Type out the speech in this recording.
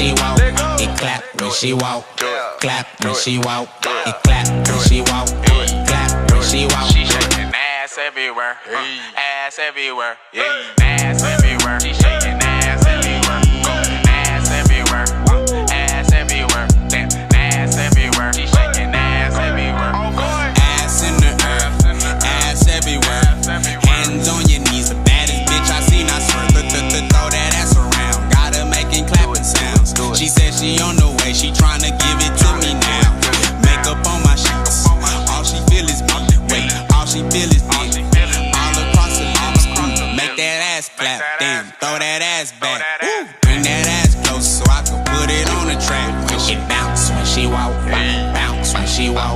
she walk, it clap when she walk, clap when she walk, it clap when she walk, clap when she walk. She shaking ass everywhere, ass everywhere, ass everywhere. She shaking ass everywhere, ass everywhere, ass everywhere, ass everywhere. She shaking ass everywhere. Ass in the air, ass everywhere. Hands on your knees, the baddest bitch I seen. I swear, throw that ass around. Got her making clapping sounds. She said she on the way, she tryna give it to me now. Makeup on my sheets, all she feel is me. Wait, all she feel is me. All across the lips, make that ass clap. Damn, throw that ass back.